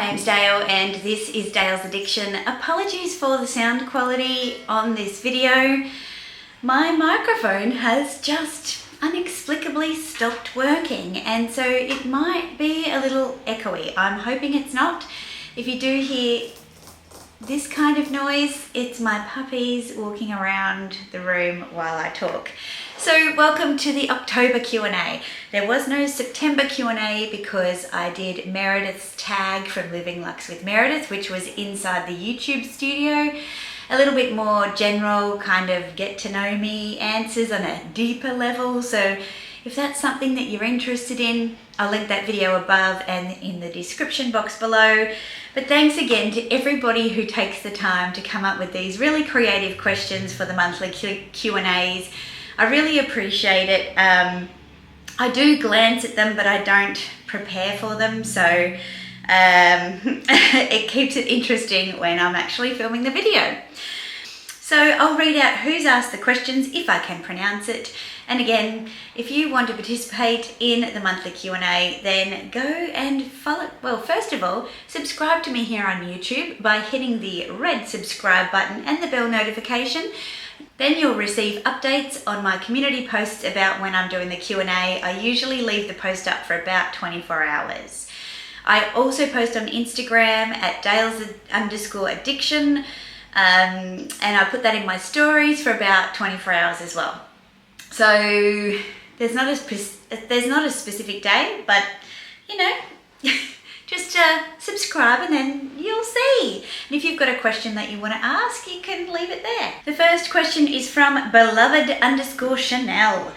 name's Dale and this is Dale's Addiction. Apologies for the sound quality on this video. My microphone has just inexplicably stopped working and so it might be a little echoey. I'm hoping it's not. If you do hear this kind of noise, it's my puppies walking around the room while I talk. So welcome to the October Q&A. There was no September Q&A because I did Meredith's tag from Living Luxe with Meredith, which was inside the YouTube studio. A little bit more general, kind of get to know me answers on a deeper level. So if that's something that you're interested in, I'll link that video above and in the description box below. But thanks again to everybody who takes the time to come up with these really creative questions for the monthly Q&As. I really appreciate it. I do glance at them, but I don't prepare for them. So it keeps it interesting when I'm actually filming the video. So I'll read out who's asked the questions if I can pronounce it. And again, if you want to participate in the monthly Q&A, then go and follow. Well, first of all, subscribe to me here on YouTube by hitting the red subscribe button and the bell notification. Then you'll receive updates on my community posts about when I'm doing the Q&A. I usually leave the post up for about 24 hours. I also post on Instagram at DaylesAddiction, and I put that in my stories for about 24 hours as well. So there's not a specific day, but you know, just subscribe and then you'll see. And if you've got a question that you want to ask, you can leave it there. The first question is from beloved_Chanel.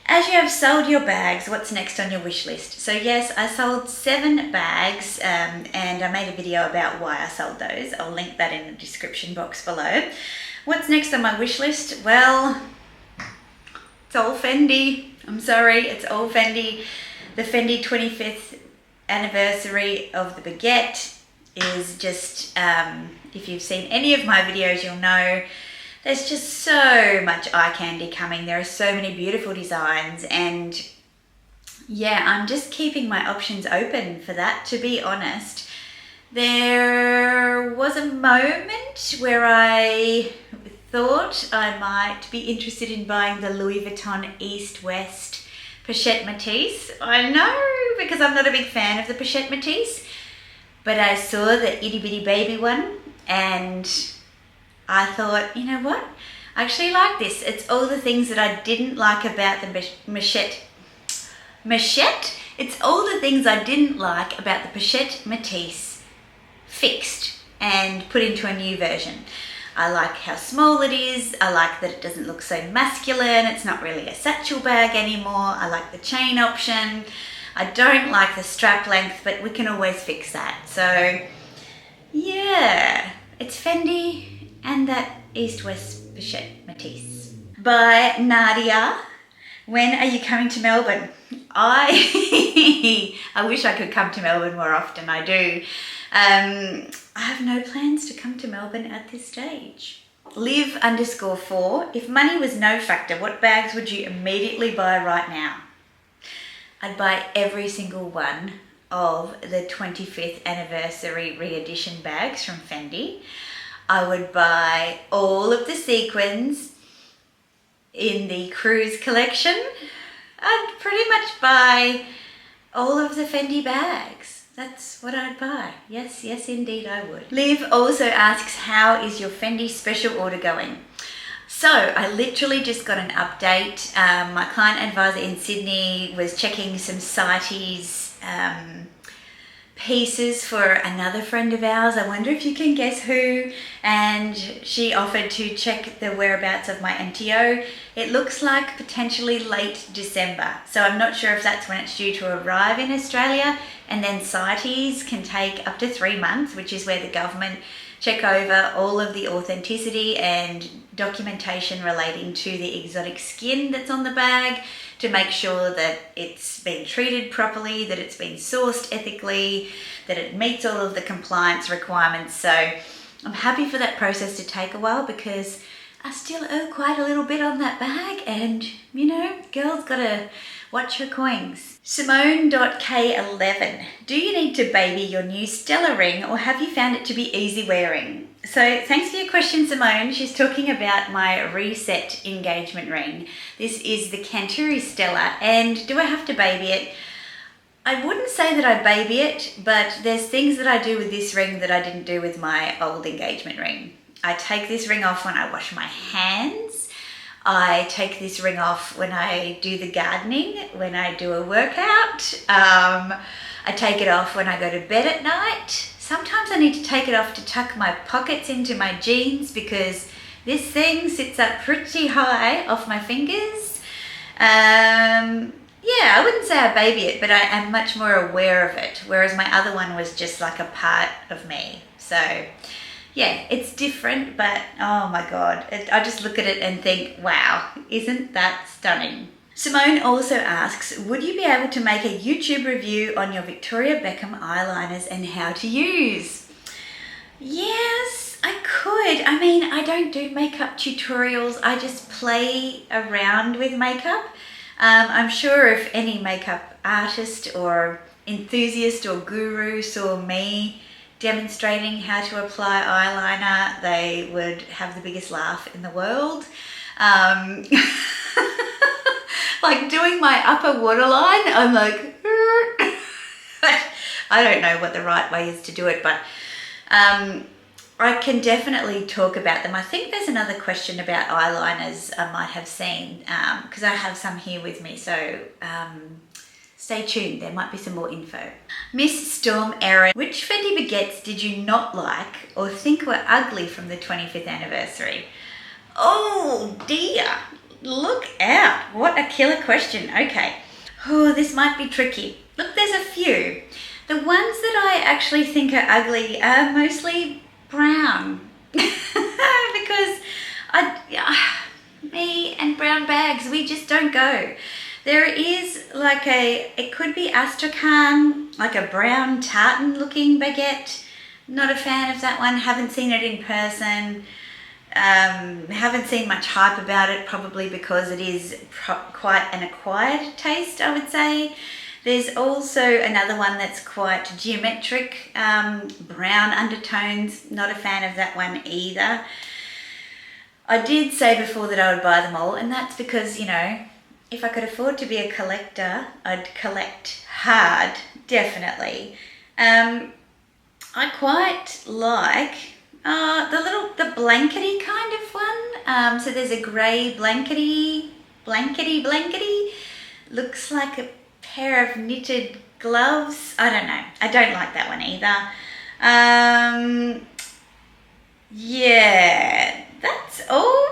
As you have sold your bags, what's next on your wish list? So yes, I sold 7 bags and I made a video about why I sold those. I'll link that in the description box below. What's next on my wish list? Well, it's all Fendi. I'm sorry, it's all Fendi. The Fendi 25th anniversary of the Baguette is just, if you've seen any of my videos, you'll know there's just so much eye candy coming. There are so many beautiful designs and yeah, I'm just keeping my options open for that, to be honest. There was a moment where I thought I might be interested in buying the Louis Vuitton East-West Pochette Matisse. I know, because I'm not a big fan of the Pochette Matisse, but I saw the itty bitty baby one and I thought, you know what? I actually like this. It's all the things that I didn't like about the Machette. It's all the things I didn't like about the Pochette Matisse fixed and put into a new version. I like how small it is. I like that it doesn't look so masculine. It's not really a satchel bag anymore. I like the chain option. I don't like the strap length, but we can always fix that. So yeah, it's Fendi and that East-West Pochette Matisse. By Nadia. When are you coming to Melbourne? I wish I could come to Melbourne more often. I do. I have no plans to come to Melbourne at this stage. Liv_4. If money was no factor, what bags would you immediately buy right now? I'd buy every single one of the 25th anniversary re-edition bags from Fendi. I would buy all of the sequins in the cruise collection. I'd pretty much buy all of the Fendi bags. That's what I'd buy. Yes, yes indeed I would. Liv also asks, how is your Fendi special order going? So I literally just got an update. My client advisor in Sydney was checking some CITES pieces for another friend of ours. I wonder if you can guess who. And she offered to check the whereabouts of my MTO. It looks like potentially late December. So I'm not sure if that's when it's due to arrive in Australia. And then CITES can take up to 3 months, which is where the government check over all of the authenticity and documentation relating to the exotic skin that's on the bag to make sure that it's been treated properly, that it's been sourced ethically, that it meets all of the compliance requirements. So I'm happy for that process to take a while because I still owe quite a little bit on that bag and, you know, girl's got to Watch her coins. Simone.k11. Do you need to baby your new Stella ring or have you found it to be easy wearing? So thanks for your question, Simone. She's talking about my reset engagement ring. This is the Canturi Stella, and do I have to baby it? I wouldn't say that I baby it, but there's things that I do with this ring that I didn't do with my old engagement ring. I take this ring off when I wash my hands. I take this ring off when I do the gardening, when I do a workout. I take it off when I go to bed at night. Sometimes I need to take it off to tuck my pockets into my jeans because this thing sits up pretty high off my fingers. Yeah, I wouldn't say I baby it, but I am much more aware of it, whereas my other one was just like a part of me. So yeah, it's different, but oh my God, I just look at it and think, wow, isn't that stunning? Simone also asks, would you be able to make a YouTube review on your Victoria Beckham eyeliners and how to use? Yes, I could. I mean, I don't do makeup tutorials. I just play around with makeup. I'm sure if any makeup artist or enthusiast or guru saw me demonstrating how to apply eyeliner, they would have the biggest laugh in the world. Like doing my upper waterline, I'm like, I don't know what the right way is to do it, but I can definitely talk about them. I think there's another question about eyeliners I might have seen because I have some here with me, so stay tuned, there might be some more info. Miss Storm Erin, which Fendi Baguettes did you not like or think were ugly from the 25th anniversary? Oh dear, look out, what a killer question. Okay, oh, this might be tricky. Look, there's a few. The ones that I actually think are ugly are mostly brown because me and brown bags, we just don't go. There is like it could be Astrakhan, like a brown tartan looking baguette. Not a fan of that one, haven't seen it in person. Haven't seen much hype about it, probably because it is quite an acquired taste, I would say. There's also another one that's quite geometric, brown undertones, not a fan of that one either. I did say before that I would buy them all, and that's because, you know, if I could afford to be a collector, I'd collect hard, definitely. I quite like the blankety kind of one. So there's a grey blankety, looks like a pair of knitted gloves. I don't know. I don't like that one either. Yeah, that's all.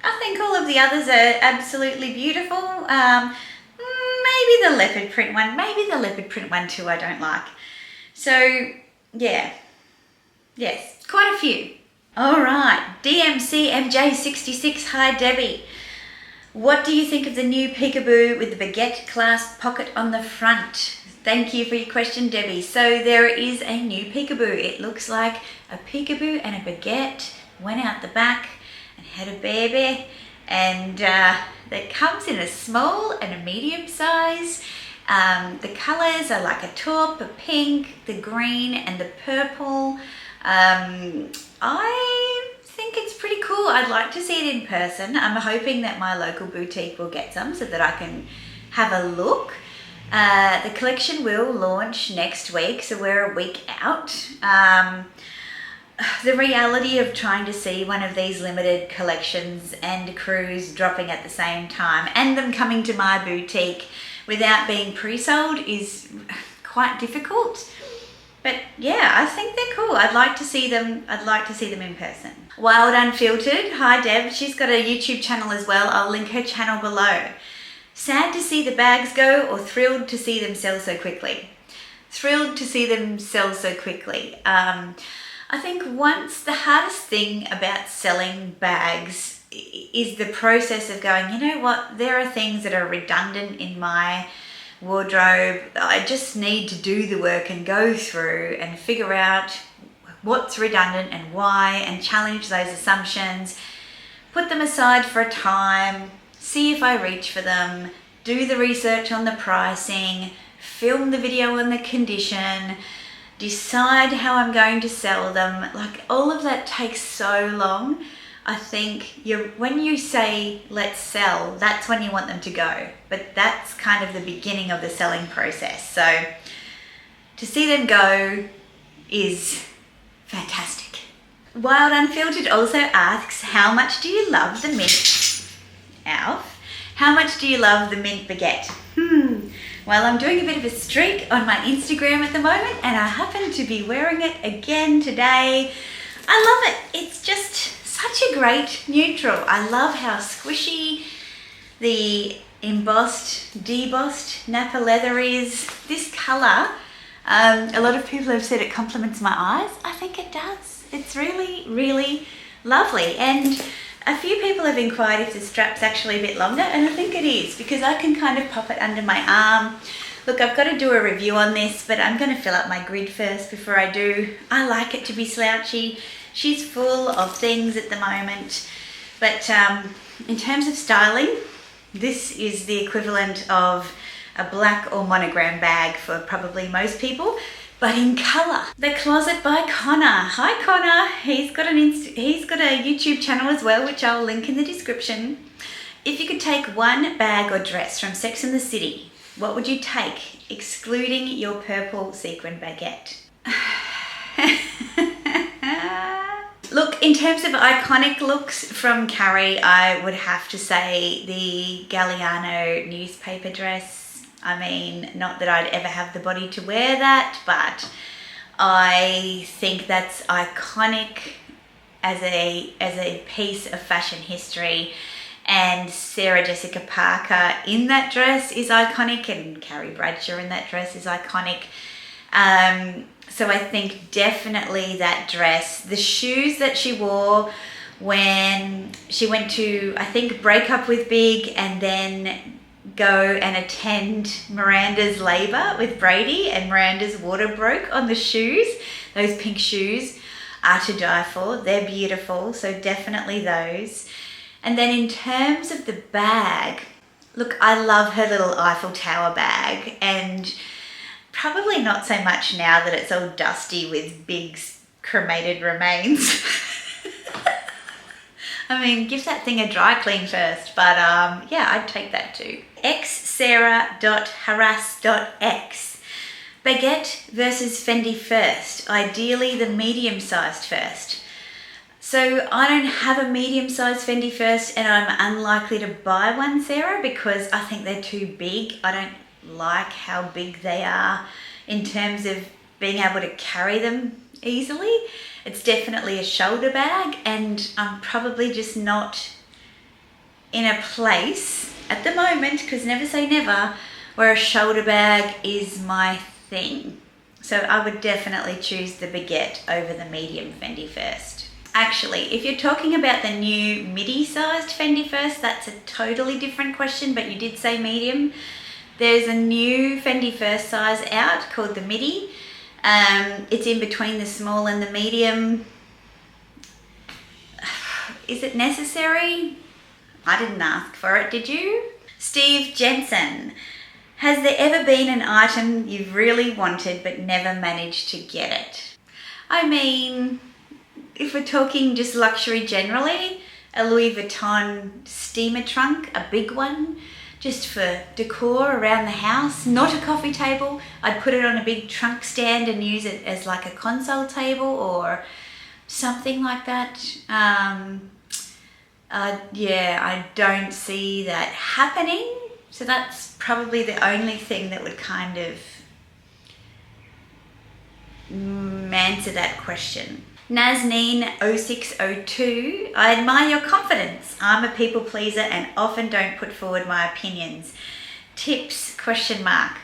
I think all of the others are absolutely beautiful. Maybe the leopard print one too I don't like. So yeah, yes, quite a few. All right, DMCMJ66, hi Debbie. What do you think of the new Peekaboo with the baguette clasp pocket on the front? Thank you for your question, Debbie. So there is a new Peekaboo. It looks like a Peekaboo and a baguette went out the back and had a baby, and that comes in a small and a medium size. The colours are like a taupe, a pink, the green and the purple. I think it's pretty cool. I'd like to see it in person. I'm hoping that my local boutique will get some so that I can have a look. The collection will launch next week, so we're a week out. The reality of trying to see one of these limited collections and crews dropping at the same time and them coming to my boutique without being pre-sold is quite difficult. But yeah, I think they're cool. I'd like to see them in person. Wild Unfiltered, hi Deb. She's got a YouTube channel as well. I'll link her channel below. Sad to see the bags go or thrilled to see them sell so quickly? Thrilled to see them sell so quickly. I think the hardest thing about selling bags is the process of going, you know what, there are things that are redundant in my wardrobe. I just need to do the work and go through and figure out what's redundant and why, and challenge those assumptions, put them aside for a time, see if I reach for them, do the research on the pricing, film the video on the condition, decide how I'm going to sell them. Like, all of that takes so long. I think when you say let's sell, that's when you want them to go, but that's kind of the beginning of the selling process. So to see them go is fantastic. Wild Unfiltered also asks, how much do you love the mint? Alf, how much do you love the mint baguette? Well, I'm doing a bit of a streak on my Instagram at the moment, and I happen to be wearing it again today. I love it. It's just such a great neutral. I love how squishy the embossed, debossed Napa leather is. This color, a lot of people have said it complements my eyes. I think it does. It's really, really lovely. And a few people have inquired if the strap's actually a bit longer, and I think it is, because I can kind of pop it under my arm. Look, I've got to do a review on this, but I'm going to fill up my grid first before I do. I like it to be slouchy. She's full of things at the moment. But in terms of styling, this is the equivalent of a black or monogram bag for probably most people, but in colour. The Closet by Connor. Hi Connor. He's got a YouTube channel as well, which I'll link in the description. If you could take one bag or dress from Sex and the City, what would you take, excluding your purple sequin baguette? Look, in terms of iconic looks from Carrie, I would have to say the Galliano newspaper dress. I mean, not that I'd ever have the body to wear that, but I think that's iconic as a piece of fashion history. And Sarah Jessica Parker in that dress is iconic, and Carrie Bradshaw in that dress is iconic. So I think definitely that dress. The shoes that she wore when she went to, I think, break up with Big and then go and attend Miranda's labour with Brady, and Miranda's water broke on the shoes. Those pink shoes are to die for. They're beautiful, so definitely those. And then in terms of the bag, look, I love her little Eiffel Tower bag, and probably not so much now that it's all dusty with Big's cremated remains. I mean, give that thing a dry clean first, but yeah, I'd take that too. xsarah.harass.x. Baguette versus Fendi first, ideally the medium-sized first. So I don't have a medium-sized Fendi first, and I'm unlikely to buy one, Sarah, because I think they're too big. I don't like how big they are in terms of being able to carry them easily. It's definitely a shoulder bag, and I'm probably just not in a place at the moment, because never say never, where a shoulder bag is my thing. So I would definitely choose the Baguette over the medium Fendi first. Actually, if you're talking about the new midi-sized Fendi first, that's a totally different question, but you did say medium. There's a new Fendi first size out called the midi. It's in between the small and the medium. Is it necessary? I didn't ask for it, did you? Steve Jensen. Has there ever been an item you've really wanted but never managed to get it? I mean, if we're talking just luxury generally, a Louis Vuitton steamer trunk, a big one, just for decor around the house, not a coffee table. I'd put it on a big trunk stand and use it as like a console table or something like that. Yeah, I don't see that happening. So that's probably the only thing that would kind of answer that question. Nazneen0602, I admire your confidence. I'm a people pleaser and often don't put forward my opinions. Tips, question mark.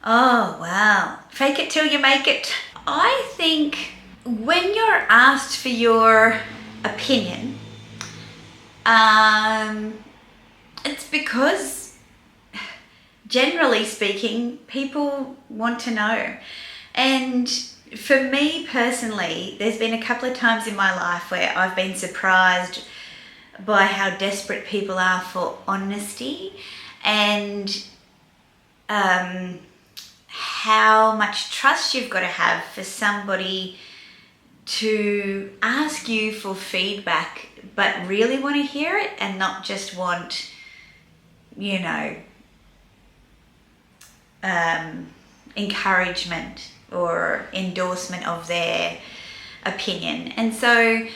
Oh, wow. Fake it till you make it. I think when you're asked for your opinion, it's because, generally speaking, people want to know. And for me personally, there's been a couple of times in my life where I've been surprised by how desperate people are for honesty. and how much trust you've got to have for somebody to ask you for feedback, but really want to hear it and not just want, you know, encouragement or endorsement of their opinion. And so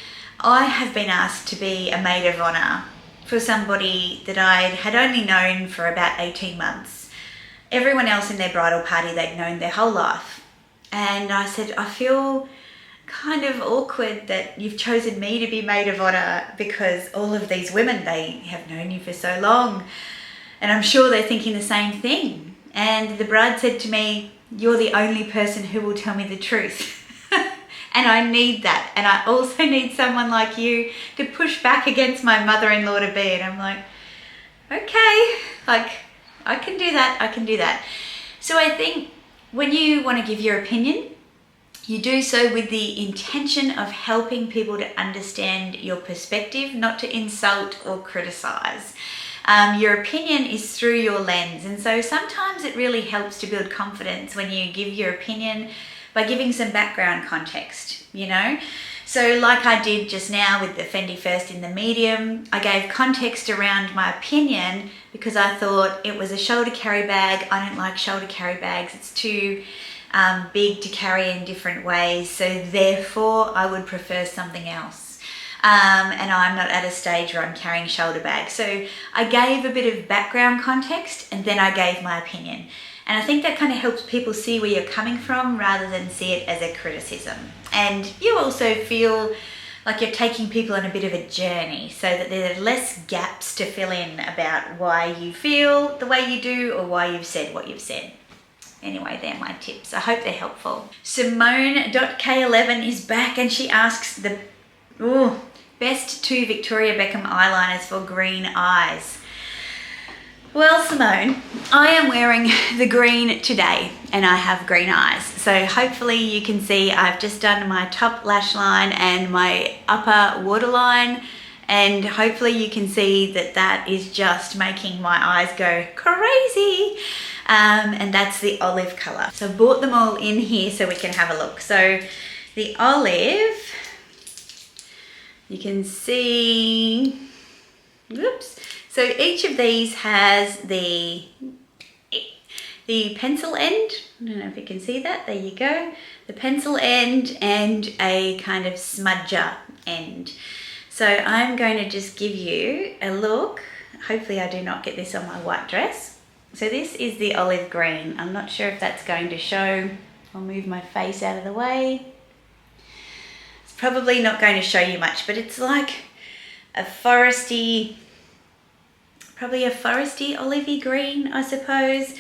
I have been asked to be a maid of honor for somebody that I had only known for about 18 months. Everyone else in their bridal party they'd known their whole life. And I said, I feel kind of awkward that you've chosen me to be maid of honor, because all of these women, they have known you for so long. And I'm sure they're thinking the same thing. And the bride said to me, you're the only person who will tell me the truth. And I need that. And I also need someone like you to push back against my mother-in-law to be. And I'm like, okay, like I can do that. I can do that. So I think when you want to give your opinion, you do so with the intention of helping people to understand your perspective, not to insult or criticize. Your opinion is through your lens. And so sometimes it really helps to build confidence when you give your opinion by giving some background context, you know? So like I did just now with the Fendi First in the medium, I gave context around my opinion because I thought it was a shoulder carry bag. I don't like shoulder carry bags. It's too big to carry in different ways. So therefore I would prefer something else. And I'm not at a stage where I'm carrying shoulder bags. So I gave a bit of background context and then I gave my opinion. And I think that kind of helps people see where you're coming from rather than see it as a criticism. And you also feel like you're taking people on a bit of a journey so that there are less gaps to fill in about why you feel the way you do or why you've said what you've said. Anyway, they're my tips. I hope they're helpful. Simone.k11 is back and she asks the best 2 Victoria Beckham eyeliners for green eyes. Well, Simone, I am wearing the green today and I have green eyes. So hopefully you can see I've just done my top lash line and my upper waterline, and hopefully you can see that that is just making my eyes go crazy. And that's the olive color. So I bought them all in here so we can have a look. So the olive, you can see, whoops. So each of these has the pencil end. I don't know if you can see that. There you go. The pencil end and a kind of smudger end. So I'm going to just give you a look. Hopefully I do not get this on my white dress. So this is the olive green. I'm not sure if that's going to show. I'll move my face out of the way. It's probably not going to show you much, but it's like a foresty, probably a foresty olivey green, I suppose.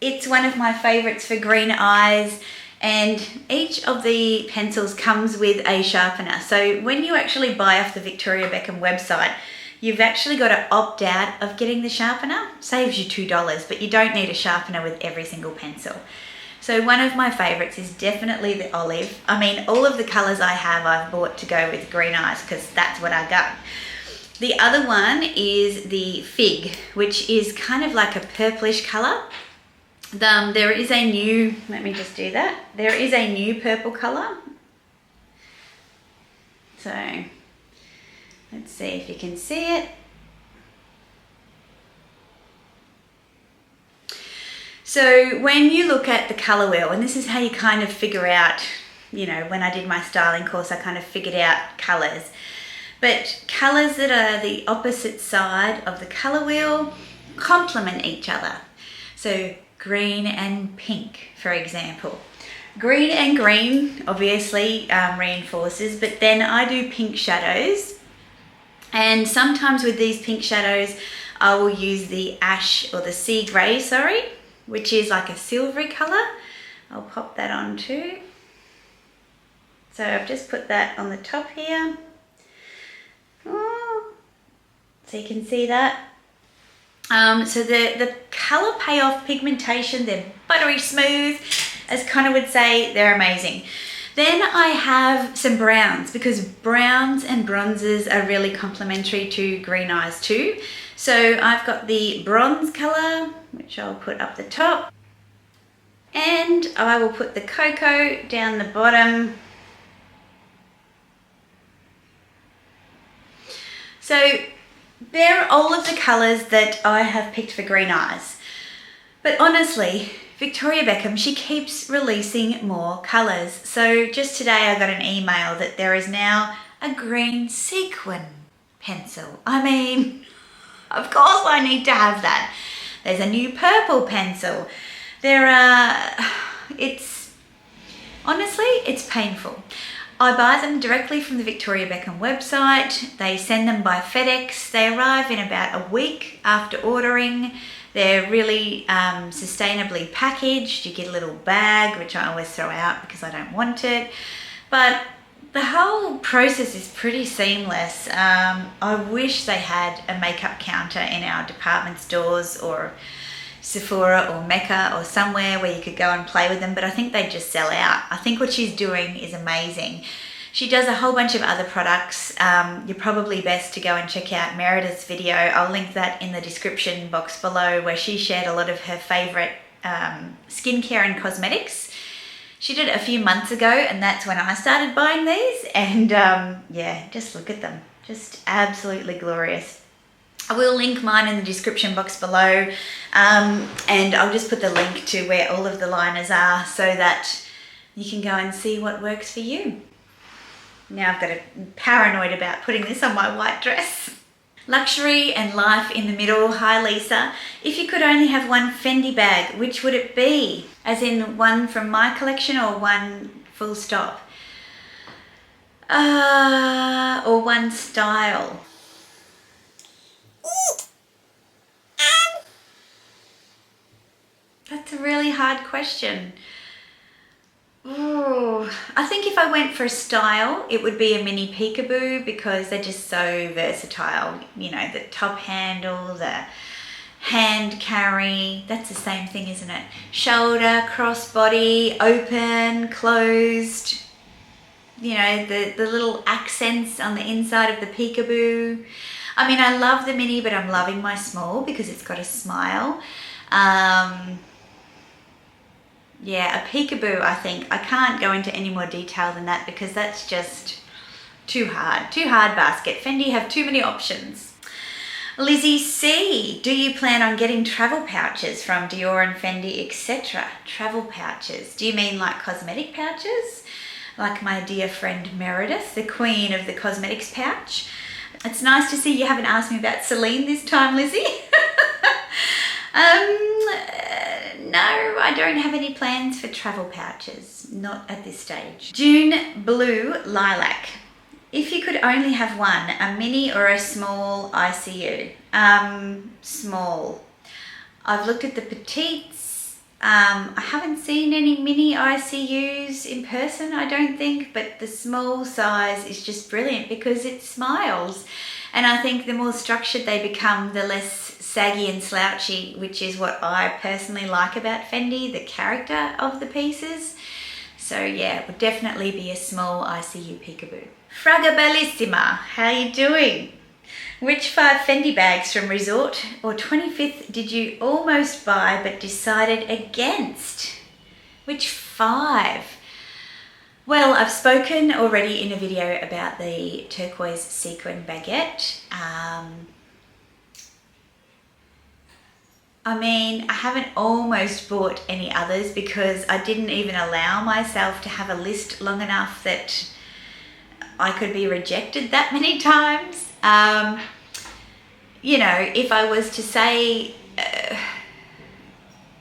It's one of my favorites for green eyes, and each of the pencils comes with a sharpener. So when you actually buy off the Victoria Beckham website, you've actually got to opt out of getting the sharpener. Saves you $2, but you don't need a sharpener with every single pencil. So one of my favorites is definitely the olive. I mean, all of the colors I have I've bought to go with green eyes because that's what I got. The other one is the fig, which is kind of like a purplish color. There is a new, let me just do that. There is a new purple color. So let's see if you can see it. So when you look at the color wheel, and this is how you kind of figure out, you know, when I did my styling course, I kind of figured out colors. But colors that are the opposite side of the color wheel complement each other. So green and pink, for example. Green and green obviously reinforces, but then I do pink shadows. And sometimes with these pink shadows, I will use the ash or the sea grey, sorry, which is like a silvery color. I'll pop that on too. So I've just put that on the top here. Oh, so you can see that. So the color payoff pigmentation, they're buttery smooth, as Connor would say, they're amazing. Then I have some browns, because browns and bronzes are really complementary to green eyes too. So I've got the bronze colour, which I'll put up the top. And I will put the cocoa down the bottom. So they're all of the colours that I have picked for green eyes. But honestly, Victoria Beckham, she keeps releasing more colours. So just today I got an email that there is now a green sequin pencil. I mean, of course I need to have that. There's a new purple pencil. Honestly, it's painful. I buy them directly from the Victoria Beckham website. They send them by FedEx. They arrive in about a week after ordering. They're really sustainably packaged. You get a little bag, which I always throw out because I don't want it. But the whole process is pretty seamless. I wish they had a makeup counter in our department stores or Sephora or Mecca or somewhere where you could go and play with them, but I think they just sell out. I think what she's doing is amazing. She does a whole bunch of other products. You're probably best to go and check out Merida's video. I'll link that in the description box below, where she shared a lot of her favourite skincare and cosmetics. She did it a few months ago, and that's when I started buying these, and yeah, just look at them. Just absolutely glorious. I will link mine in the description box below, and I'll just put the link to where all of the liners are so that you can go and see what works for you. Now I've got a paranoid about putting this on my white dress. Luxury and life in the middle. Hi Lisa. If you could only have one Fendi bag, which would it be? As in one from my collection or one full stop? Or one style? That's a really hard question. Ooh, I think if I went for a style, it would be a mini peekaboo because they're just so versatile. You know, the top handle, the hand carry, that's the same thing, isn't it? Shoulder, crossbody, open, closed. You know, the little accents on the inside of the peekaboo. I mean, I love the mini, but I'm loving my small because it's got a smile. Yeah, a peekaboo, I think. I can't go into any more detail than that because that's just too hard. Too hard basket. Fendi have too many options. Lizzie C, do you plan on getting travel pouches from Dior and Fendi, etc.? Travel pouches. Do you mean like cosmetic pouches? Like my dear friend Meredith, the queen of the cosmetics pouch. It's nice to see you haven't asked me about Celine this time, Lizzie. No, I don't have any plans for travel pouches. Not at this stage. June Blue Lilac. If you could only have one, a mini or a small ICU? Small. I've looked at the petites. I haven't seen any mini ICUs in person, I don't think, but the small size is just brilliant because it smiles. And I think the more structured they become, the less saggy and slouchy, which is what I personally like about Fendi, the character of the pieces. So yeah, it would definitely be a small ICU peekaboo. Fraga Bellissima, how you doing? Which 5 Fendi bags from Resort or 25th did you almost buy but decided against? Which 5? Well, I've spoken already in a video about the turquoise sequin baguette. I mean, I haven't almost bought any others because I didn't even allow myself to have a list long enough that I could be rejected that many times. You know, if I was to say,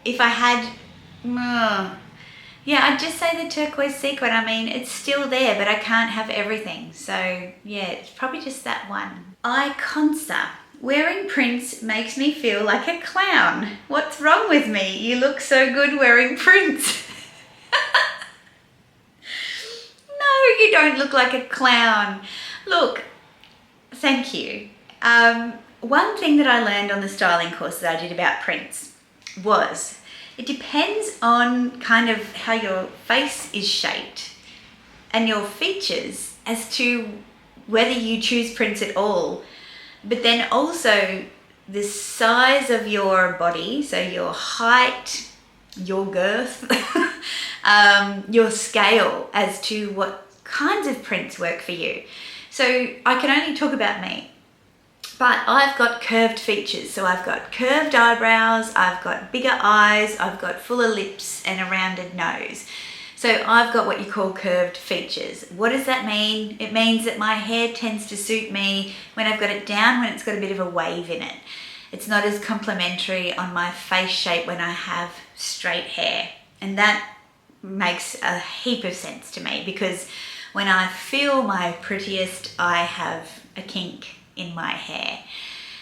if I had, yeah, I'd just say the turquoise sequin. I mean, it's still there, but I can't have everything. So yeah, it's probably just that one. Iconsa. Wearing prints makes me feel like a clown. What's wrong with me? You look so good wearing prints. No, you don't look like a clown. Look, thank you. One thing that I learned on the styling course that I did about prints was it depends on kind of how your face is shaped and your features as to whether you choose prints at all. But then also the size of your body, so your height, your girth, your scale as to what kinds of prints work for you. So I can only talk about me, but I've got curved features. So I've got curved eyebrows, I've got bigger eyes, I've got fuller lips and a rounded nose. So I've got what you call curved features. What does that mean? It means that my hair tends to suit me when I've got it down, when it's got a bit of a wave in it. It's not as complimentary on my face shape when I have straight hair. And that makes a heap of sense to me, because when I feel my prettiest, I have a kink in my hair.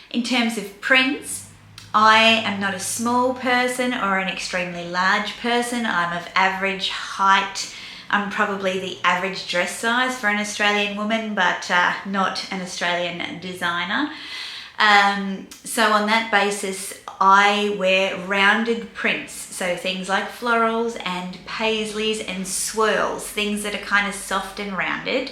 In terms of prints, I am not a small person or an extremely large person. I'm of average height. I'm probably the average dress size for an Australian woman, but not an Australian designer. So on that basis, I wear rounded prints. So things like florals and paisleys and swirls, things that are kind of soft and rounded,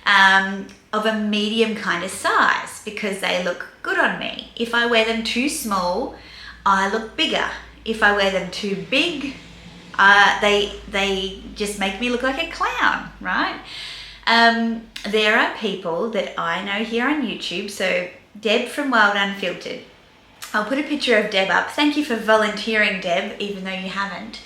of a medium kind of size, because they look good on me. If I wear them too small, I look bigger. If I wear them too big, they just make me look like a clown, right? There are people that I know here on YouTube. So Deb from Wild Unfiltered. I'll put a picture of Deb up. Thank you for volunteering, Deb, even though you haven't.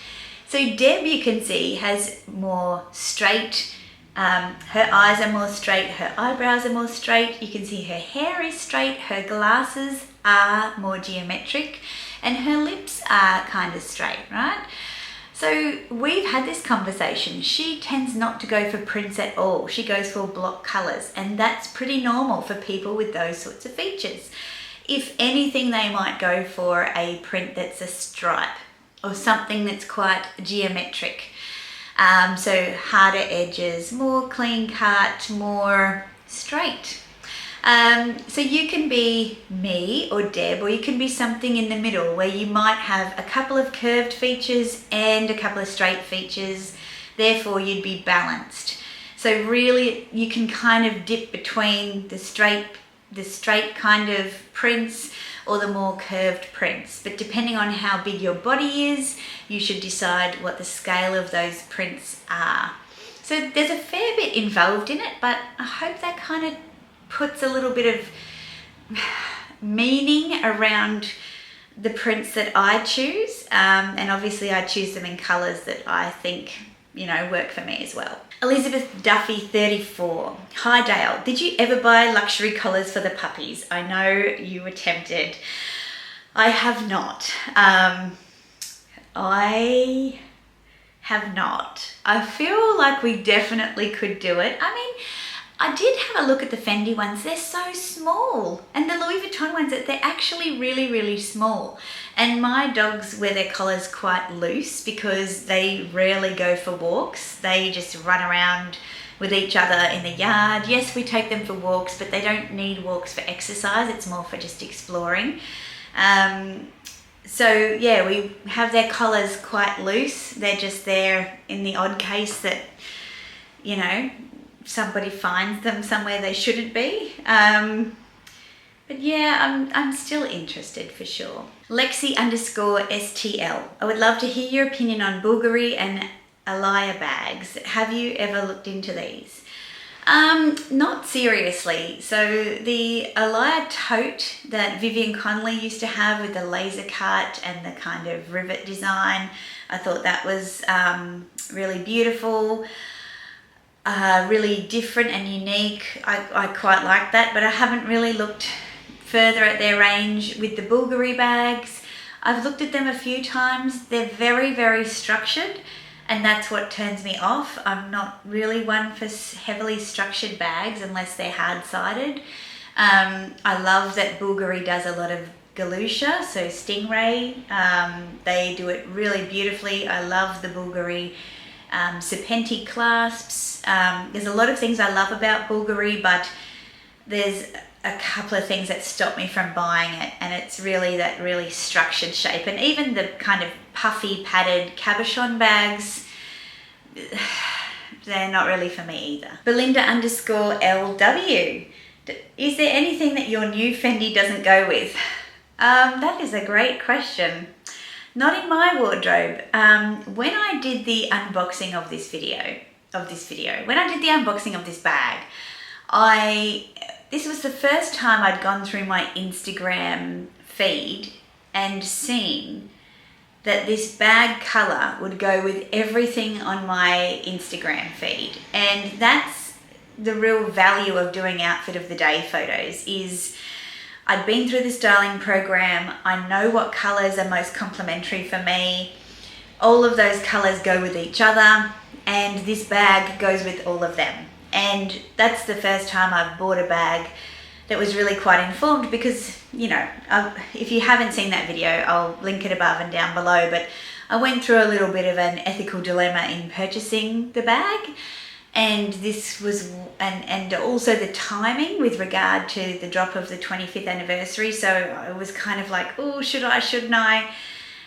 So Deb, you can see, has more straight, her eyes are more straight, her eyebrows are more straight. You can see her hair is straight, her glasses are more geometric, and her lips are kind of straight, right? So we've had this conversation. She tends not to go for prints at all. She goes for block colors, and that's pretty normal for people with those sorts of features. If anything, they might go for a print that's a stripe or something that's quite geometric. So harder edges, more clean cut, more straight. So you can be me or Deb, or you can be something in the middle where you might have a couple of curved features and a couple of straight features. Therefore, you'd be balanced. So really, you can kind of dip between the straight kind of prints or the more curved prints. But depending on how big your body is, you should decide what the scale of those prints are. So there's a fair bit involved in it, but I hope that kind of puts a little bit of meaning around the prints that I choose. And obviously I choose them in colors that I think, you know, work for me as well. Elizabeth Duffy 34. Hi Dale, did you ever buy luxury collars for the puppies? I know you were tempted. I have not. I have not. I feel like we definitely could do it. I mean, I did have a look at the Fendi ones. They're so small. And the Louis Vuitton ones, they're actually really, really small. And my dogs wear their collars quite loose because they rarely go for walks. They just run around with each other in the yard. Yes, we take them for walks, but they don't need walks for exercise. It's more for just exploring. So yeah, we have their collars quite loose. They're just there in the odd case that, you know, somebody finds them somewhere they shouldn't be. But yeah, I'm still interested for sure. Lexi_STL. I would love to hear your opinion on Bulgari and Alaya bags. Have you ever looked into these? Not seriously. So the Alaya tote that Vivian Connolly used to have with the laser cut and the kind of rivet design, I thought that was really beautiful. Really different and unique. I quite like that, but I haven't really looked further at their range with the Bulgari bags. I've looked at them a few times. They're very, very structured, and that's what turns me off. I'm not really one for heavily structured bags unless they're hard-sided. I love that Bulgari does a lot of galusha, so stingray. They do it really beautifully. I love the Bulgari serpenti clasps. There's a lot of things I love about Bulgari, but there's a couple of things that stop me from buying it, and it's really that really structured shape. And even the kind of puffy padded cabochon bags, they're not really for me either. Belinda_LW. Is there anything that your new Fendi doesn't go with? That is a great question. Not in my wardrobe. When I did the unboxing of this video, when I did the unboxing of this bag, this was the first time I'd gone through my Instagram feed and seen that this bag color would go with everything on my Instagram feed. And that's the real value of doing outfit of the day photos. Is I'd been through the styling program. I know what colors are most complementary for me. All of those colors go with each other, and this bag goes with all of them. And that's the first time I've bought a bag that was really quite informed, because, you know, if you haven't seen that video, I'll link it above and down below, but I went through a little bit of an ethical dilemma in purchasing the bag. And this was, and also the timing with regard to the drop of the 25th anniversary. So I was kind of like, oh, should I, shouldn't I?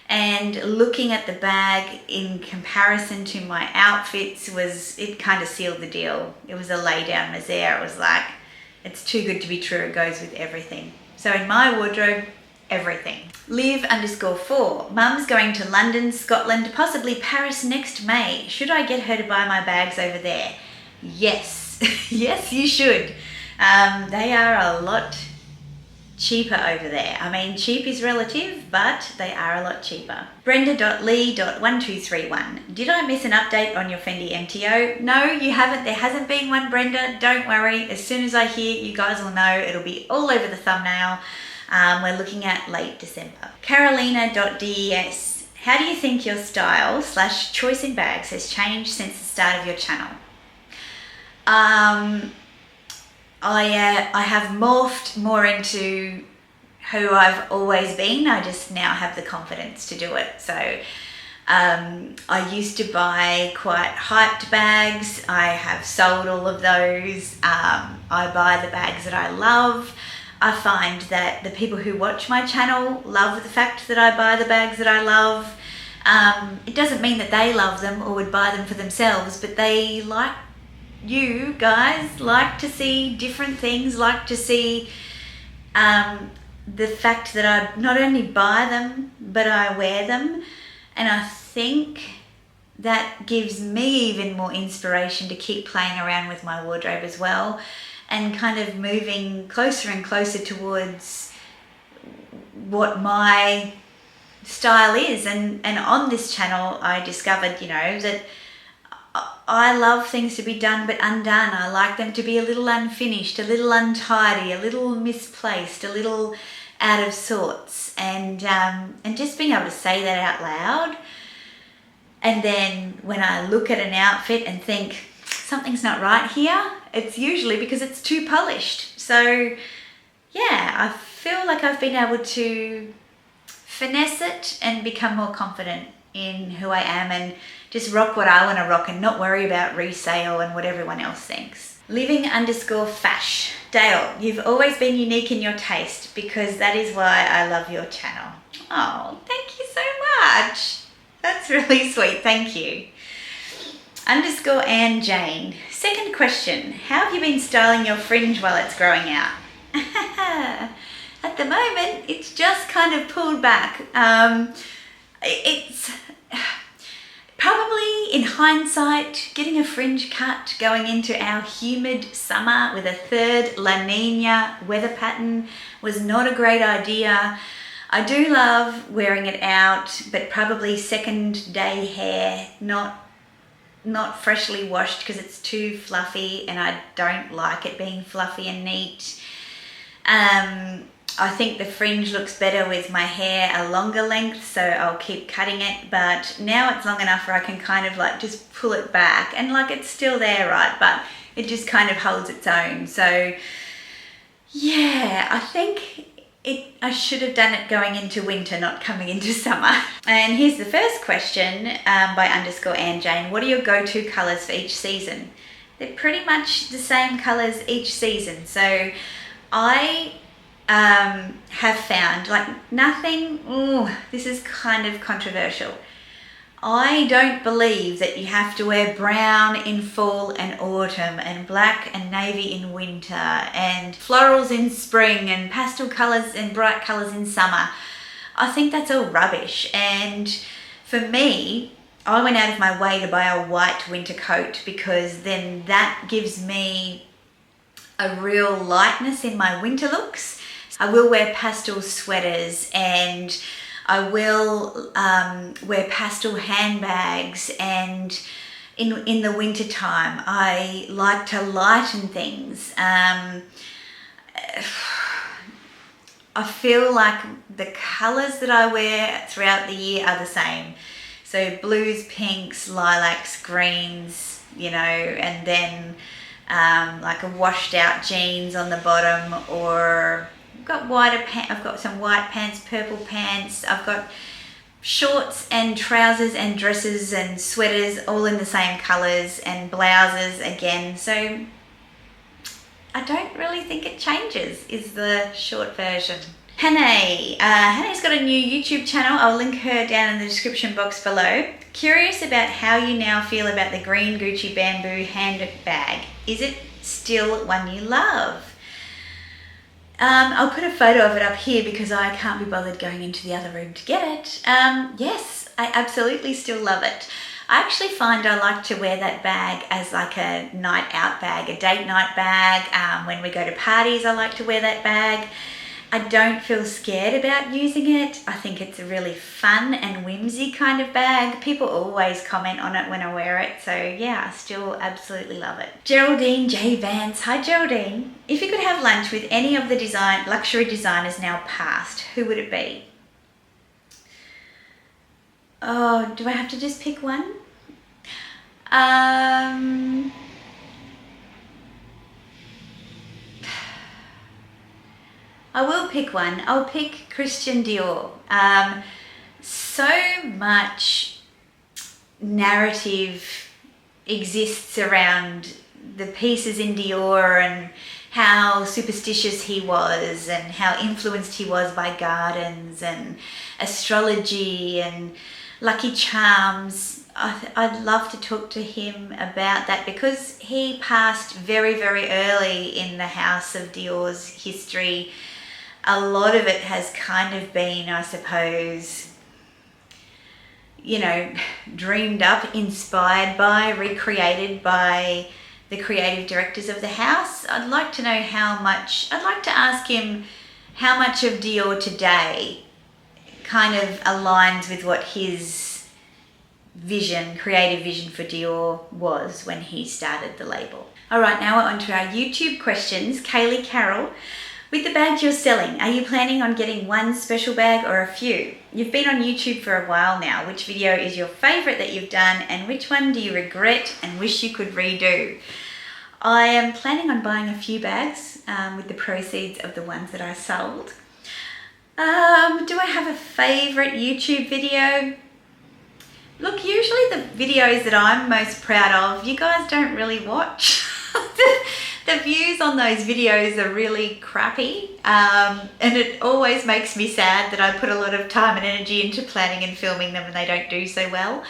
And looking at the bag in comparison to my outfits it kind of sealed the deal. It was a lay down misère. It was like, it's too good to be true. It goes with everything. So in my wardrobe, everything. Liv_4. Mum's going to London, Scotland, possibly Paris next May. Should I get her to buy my bags over there? Yes. Yes, you should. They are a lot cheaper over there. I mean, cheap is relative, but they are a lot cheaper. Brenda.lee.1231. Did I miss an update on your Fendi MTO? No, you haven't. There hasn't been one, Brenda. Don't worry. As soon as I hear, you guys will know. It'll be all over the thumbnail. We're looking at late December. Carolina.des. How do you think your style / choice in bags has changed since the start of your channel? I have morphed more into who I've always been. I just now have the confidence to do it. So I used to buy quite hyped bags. I have sold all of those. I buy the bags that I love. I find that the people who watch my channel love the fact that I buy the bags that I love. It doesn't mean that they love them or would buy them for themselves, but they like, you guys like to see different things, like to see the fact that I not only buy them, but I wear them. And I think that gives me even more inspiration to keep playing around with my wardrobe as well, and kind of moving closer and closer towards what my style is. And on this channel, I discovered, you know, that I love things to be done but undone. I like them to be a little unfinished, a little untidy, a little misplaced, a little out of sorts. And just being able to say that out loud. And then when I look at an outfit and think, something's not right here, it's usually because it's too polished. So yeah, I feel like I've been able to finesse it and become more confident in who I am, and just rock what I want to rock and not worry about resale and what everyone else thinks. Living_fash. Dale, you've always been unique in your taste, because that is why I love your channel. Oh, thank you so much. That's really sweet, thank you. _Ann Jane. Second question, how have you been styling your fringe while it's growing out? At the moment, it's just kind of pulled back. It's probably, in hindsight, getting a fringe cut going into our humid summer with a third La Nina weather pattern was not a great idea. I do love wearing it out, but probably second day hair, not freshly washed, because it's too fluffy and I don't like it being fluffy and neat. I think the fringe looks better with my hair a longer length, so I'll keep cutting it, but now it's long enough where I can kind of like just pull it back, and like it's still there, right, but it just kind of holds its own. So yeah, I think I should have done it going into winter, not coming into summer. And here's the first question by _Ann Jane. What are your go-to colours for each season? They're pretty much the same colours each season. So I have found like nothing, this is kind of controversial. I don't believe that you have to wear brown in fall and autumn and black and navy in winter and florals in spring and pastel colours and bright colours in summer. I think that's all rubbish. And for me, I went out of my way to buy a white winter coat because then that gives me a real lightness in my winter looks. I will wear pastel sweaters and I will wear pastel handbags, and in the winter time I like to lighten things. I feel like the colours that I wear throughout the year are the same. So blues, pinks, lilacs, greens, you know, and then like a washed out jeans on the bottom, or I've got some white pants, purple pants. I've got shorts and trousers and dresses and sweaters all in the same colours, and blouses again. So I don't really think it changes, is the short version. Hannah. Hannah's got a new YouTube channel. I'll link her down in the description box below. Curious about how you now feel about the green Gucci bamboo handbag. Is it still one you love? I'll put a photo of it up here because I can't be bothered going into the other room to get it. Yes, I absolutely still love it. I actually find I like to wear that bag as like a night out bag, a date night bag. When we go to parties, I like to wear that bag. I don't feel scared about using it. I think it's a really fun and whimsy kind of bag. People always comment on it when I wear it. So yeah, I still absolutely love it. Geraldine J. Vance. Hi Geraldine. If you could have lunch with any of the luxury designers now past, who would it be? Oh, do I have to just pick one? I will pick one. I'll pick Christian Dior. So much narrative exists around the pieces in Dior and how superstitious he was and how influenced he was by gardens and astrology and lucky charms. I'd love to talk to him about that because he passed very, very early in the House of Dior's history. A lot of it has kind of been, I suppose, you know, dreamed up, inspired by, recreated by the creative directors of the house. I'd like to know I'd like to ask him how much of Dior today kind of aligns with what his creative vision for Dior was when he started the label. All right, now we're on to our YouTube questions. Kaylee Carroll. With the bags you're selling, are you planning on getting one special bag or a few? You've been on YouTube for a while now. Which video is your favourite that you've done, and which one do you regret and wish you could redo? I am planning on buying a few bags with the proceeds of the ones that I sold. Do I have a favourite YouTube video? Look, usually the videos that I'm most proud of, you guys don't really watch. The views on those videos are really crappy, and it always makes me sad that I put a lot of time and energy into planning and filming them and they don't do so well.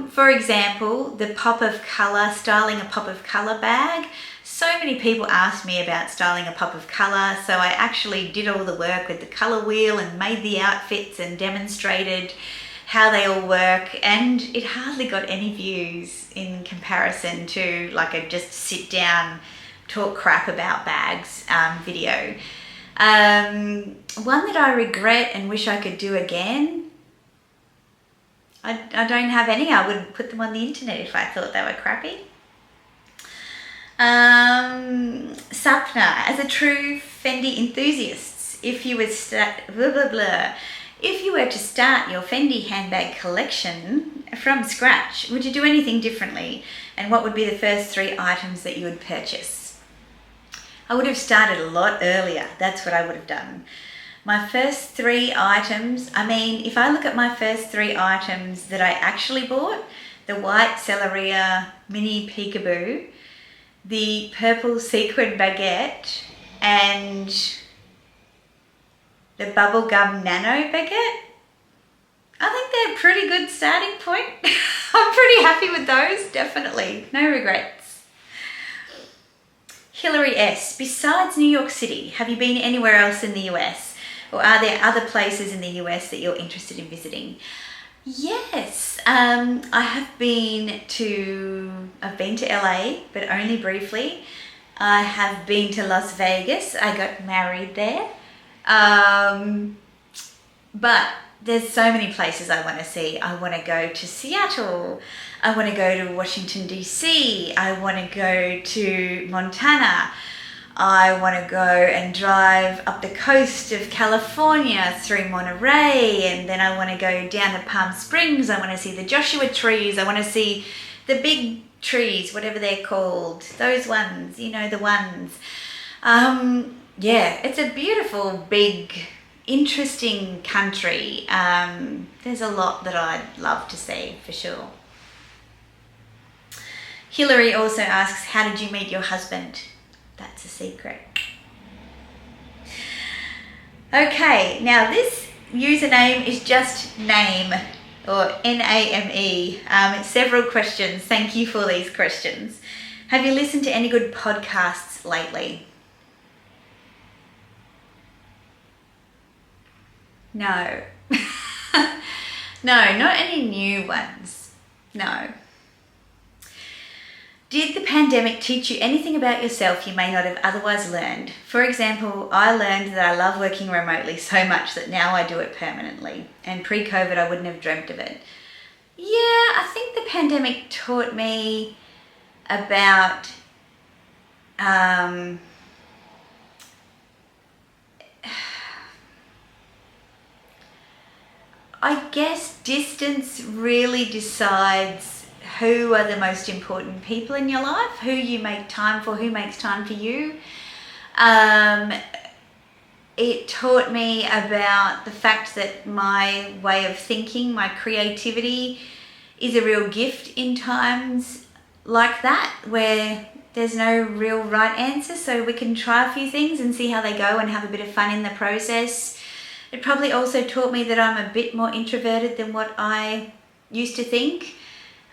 For example, the pop of colour, styling a pop of colour bag. So many people asked me about styling a pop of colour, so I actually did all the work with the colour wheel and made the outfits and demonstrated how they all work, and it hardly got any views in comparison to like a just sit down talk crap about bags video. One that I regret and wish I could do again, I don't have any. I would put them on the internet if I thought they were crappy. Sapna, as a true Fendi enthusiast, if you were if you were to start your Fendi handbag collection from scratch, would you do anything differently? And what would be the first 3 items that you would purchase? I would have started a lot earlier. That's what I would have done. My first 3 items, I mean, if I look at my first 3 items that I actually bought, the white Celeria mini Peekaboo, the purple sequin Baguette, and the bubblegum nano Baguette, I think they're pretty good starting point. I'm pretty happy with those, definitely. No regrets. Hillary S. Besides New York City, have you been anywhere else in the US? Or are there other places in the US that you're interested in visiting? Yes, I've been to LA, but only briefly. I have been to Las Vegas. I got married there. But there's so many places I want to see. I want to go to Seattle. I want to go to Washington, DC. I want to go to Montana. I want to go and drive up the coast of California through Monterey, and then I want to go down to Palm Springs. I want to see the Joshua trees. I want to see the big trees, whatever they're called. Those ones, you know, the ones. Yeah, it's a beautiful, big, interesting country. There's a lot that I'd love to see for sure. Hillary also asks, how did you meet your husband? That's a secret. Okay, now this username is just name, or N-A-M-E. It's several questions. Thank you for these questions. Have you listened to any good podcasts lately? No. No, not any new ones. No. Did the pandemic teach you anything about yourself you may not have otherwise learned? For example, I learned that I love working remotely so much that now I do it permanently. And pre-COVID, I wouldn't have dreamt of it. Yeah, I think the pandemic taught me about I guess distance really decides who are the most important people in your life, who you make time for, who makes time for you. It taught me about the fact that my way of thinking, my creativity, is a real gift in times like that, where there's no real right answer, so we can try a few things and see how they go and have a bit of fun in the process. It probably also taught me that I'm a bit more introverted than what I used to think.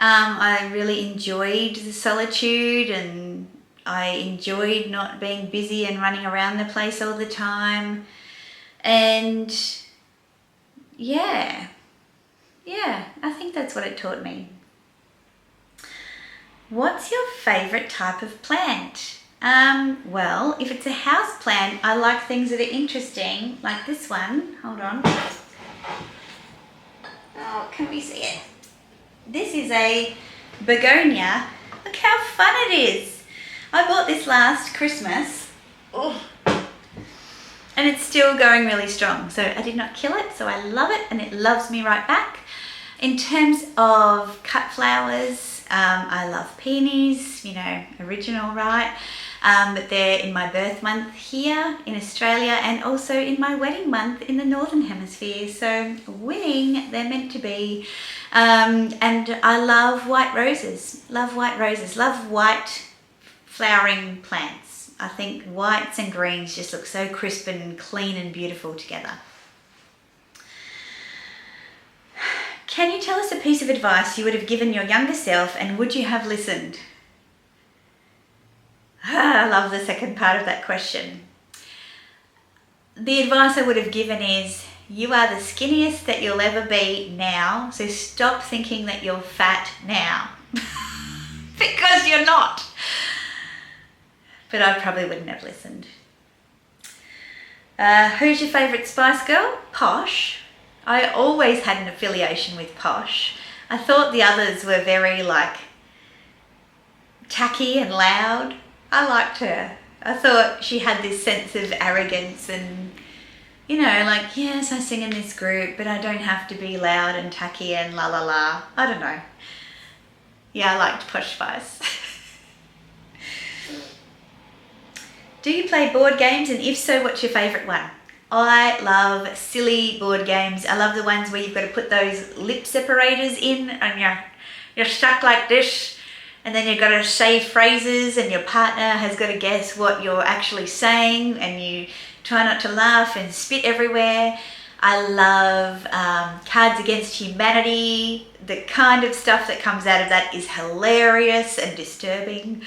I really enjoyed the solitude, and I enjoyed not being busy and running around the place all the time. And yeah, I think that's what it taught me. What's your favorite type of plant? Well, if it's a house plant, I like things that are interesting, like this one. Hold on. Oh, can we see it? This is a begonia. Look how fun it is. I bought this last Christmas. Oh. And it's still going really strong. So I did not kill it, so I love it, and it loves me right back. In terms of cut flowers, I love peonies, you know, original, right? But they're in my birth month here in Australia, and also in my wedding month in the Northern Hemisphere. So winning, they're meant to be. And I love white roses, love white flowering plants. I think whites and greens just look so crisp and clean and beautiful together. Can you tell us a piece of advice you would have given your younger self, and would you have listened? I love the second part of that question. The advice I would have given is, you are the skinniest that you'll ever be now, so stop thinking that you're fat now. Because you're not. But I probably wouldn't have listened. Who's your favourite Spice Girl? Posh. I always had an affiliation with Posh. I thought the others were very tacky and loud. I liked her. I thought she had this sense of arrogance and, you know, yes, I sing in this group, but I don't have to be loud and tacky and la la la. I don't know. Yeah, I liked Posh Spice. Do you play board games, and if so, what's your favourite one? I love silly board games. I love the ones where you've got to put those lip separators in and you're stuck like this, and then you've got to say phrases and your partner has got to guess what you're actually saying, and you try not to laugh and spit everywhere. I love Cards Against Humanity. The kind of stuff that comes out of that is hilarious and disturbing.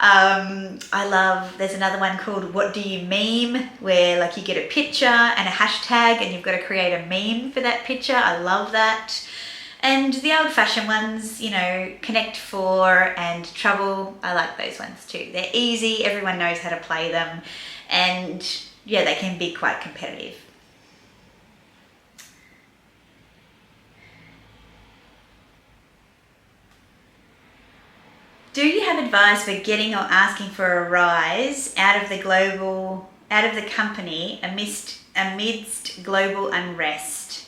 I love, there's another one called What Do You Meme, where like you get a picture and a hashtag and you've got to create a meme for that picture. I love that. And the old-fashioned ones, you know, Connect 4 and Trouble, I like those ones too. They're easy, everyone knows how to play them, and yeah, they can be quite competitive. Do you have advice for getting or asking for a rise out of the company amidst global unrest?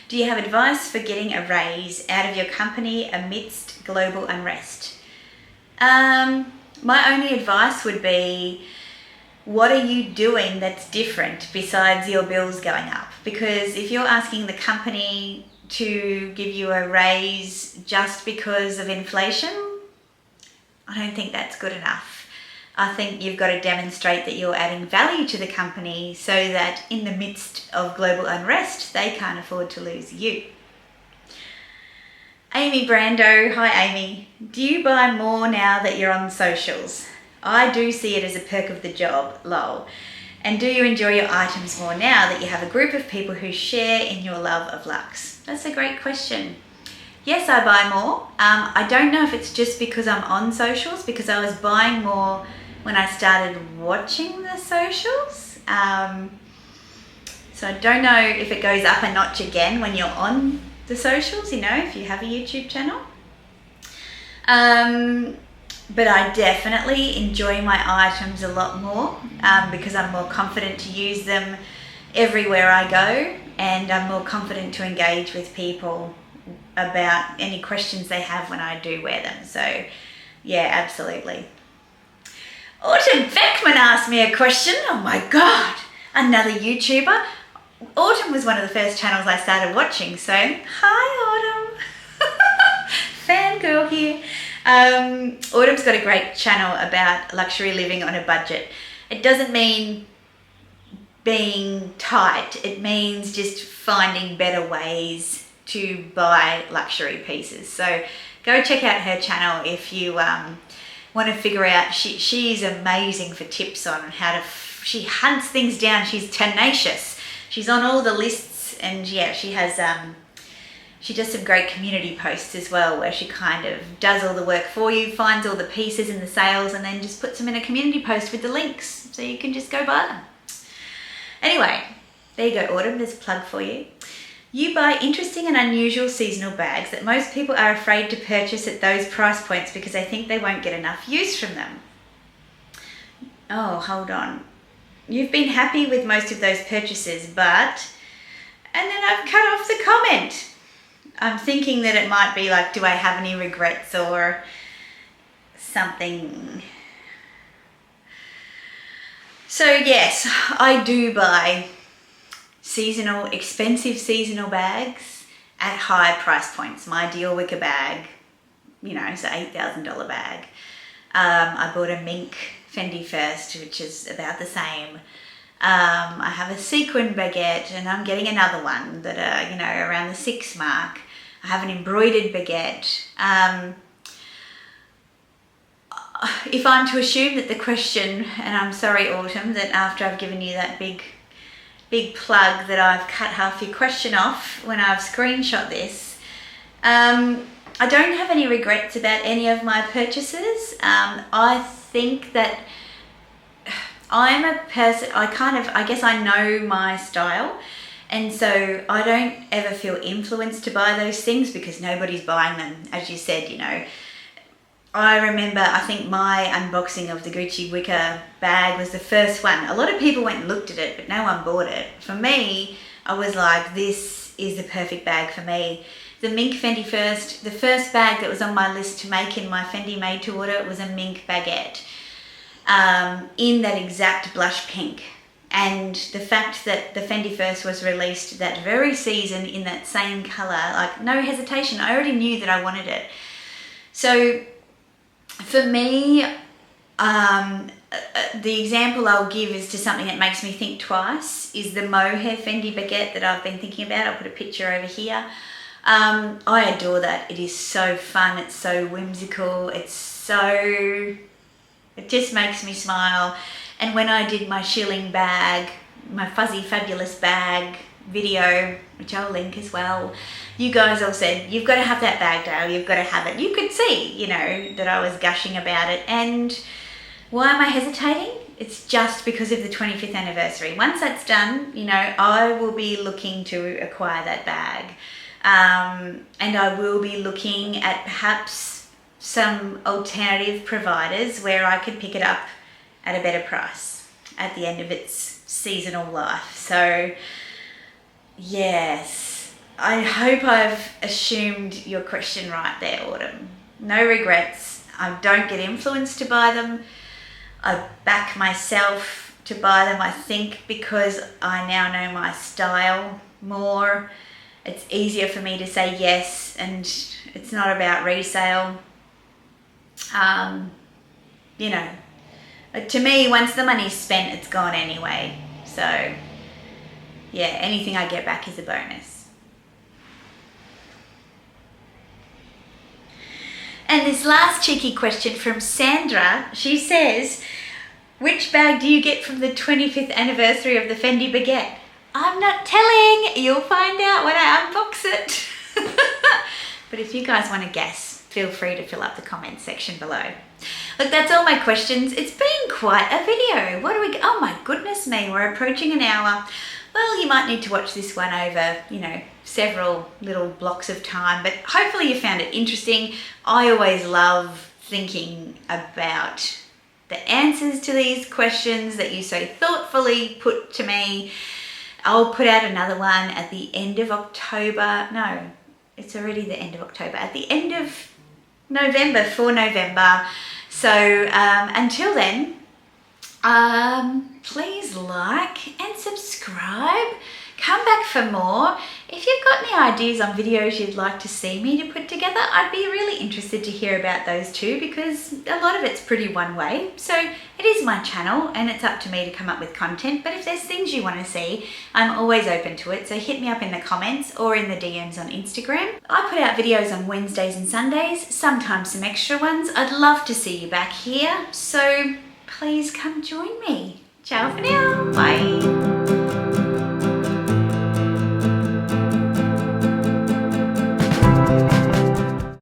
Do you have advice for getting a raise out of your company amidst global unrest? My only advice would be, what are you doing that's different besides your bills going up? Because if you're asking the company to give you a raise just because of inflation, I don't think that's good enough. I think you've got to demonstrate that you're adding value to the company so that in the midst of global unrest, they can't afford to lose you. Amy Brando, hi Amy. Do you buy more now that you're on socials? I do see it as a perk of the job, lol. And do you enjoy your items more now that you have a group of people who share in your love of luxe? That's a great question. Yes, I buy more. I don't know if it's just because I'm on socials, because I was buying more when I started watching the socials. So I don't know if it goes up a notch again when you're on the socials, you know, if you have a YouTube channel. But I definitely enjoy my items a lot more because I'm more confident to use them everywhere I go, and I'm more confident to engage with people about any questions they have when I do wear them. So yeah, absolutely. Autumn Beckman asked me a question. Oh my God, another YouTuber. Autumn was one of the first channels I started watching. So hi Autumn, fangirl here. Autumn's got a great channel about luxury living on a budget. It doesn't mean being tight. It means just finding better ways to buy luxury pieces. So go check out her channel if you want to figure out. She's amazing for tips on how to, she hunts things down. She's tenacious. She's on all the lists, and yeah, she has, she does some great community posts as well, where she kind of does all the work for you, finds all the pieces in the sales, and then just puts them in a community post with the links so you can just go buy them. Anyway, there you go, Autumn, there's a plug for you. You buy interesting and unusual seasonal bags that most people are afraid to purchase at those price points because they think they won't get enough use from them. Oh, hold on. You've been happy with most of those purchases, but... And then I've cut off the comment. I'm thinking that it might be like, do I have any regrets or something? So yes, I do buy seasonal, expensive seasonal bags at high price points. My deal wicker bag, you know, it's an $8,000 bag. I bought a mink Fendi first, which is about the same. I have a sequin baguette, and I'm getting another one that are, you know, around the 6 mark. I have an embroidered baguette. If I'm to assume that the question, and I'm sorry Autumn, that after I've given you that big plug that I've cut half your question off when I've screenshot this. I don't have any regrets about any of my purchases. I think that I'm a person, I guess I know my style, and so I don't ever feel influenced to buy those things because nobody's buying them, as you said, you know. I remember, I think my unboxing of the Gucci wicker bag was the first one. A lot of people went and looked at it, but no one bought it. For me, I was like, this is the perfect bag for me. The mink Fendi first, the first bag that was on my list to make in my Fendi made to order was a mink baguette in that exact blush pink. And the fact that the Fendi first was released that very season in that same color, like no hesitation, I already knew that I wanted it. So for me, the example I'll give is to something that makes me think twice is the mohair Fendi Baguette that I've been thinking about. I'll put a picture over here. I adore that. It is so fun. It's so whimsical. It just makes me smile. And when I did my shilling bag, my fuzzy fabulous bag video, which I'll link as well, you guys all said, you've got to have that bag, Dale. You've got to have it. You could see, you know, that I was gushing about it. And why am I hesitating? It's just because of the 25th anniversary. Once that's done, you know, I will be looking to acquire that bag. And I will be looking at perhaps some alternative providers where I could pick it up at a better price at the end of its seasonal life. So, yes, I hope I've assumed your question right there, Autumn. No regrets. I don't get influenced to buy them. I back myself to buy them, I think, because I now know my style more. It's easier for me to say yes, and it's not about resale. You know, to me, once the money's spent, it's gone anyway. So, yeah, anything I get back is a bonus. And this last cheeky question from Sandra, she says, which bag do you get from the 25th anniversary of the Fendi Baguette? I'm not telling, you'll find out when I unbox it. But if you guys want to guess, feel free to fill up the comments section below. Look, that's all my questions. It's been quite a video. Oh my goodness me, we're approaching an hour. Well, you might need to watch this one over, you know, several little blocks of time, but hopefully you found it interesting. I always love thinking about the answers to these questions that you so thoughtfully put to me. I'll put out another one at the end of October. No, it's already the end of October. At the end of November, for November. So until then, please like and subscribe. Come back for more. If you've got any ideas on videos you'd like to see me to put together, I'd be really interested to hear about those too, because a lot of it's pretty one way. So it is my channel and it's up to me to come up with content, but if there's things you want to see, I'm always open to it. So hit me up in the comments or in the DMs on Instagram. I put out videos on Wednesdays and Sundays, sometimes some extra ones. I'd love to see you back here, so please come join me. Ciao for now. Bye.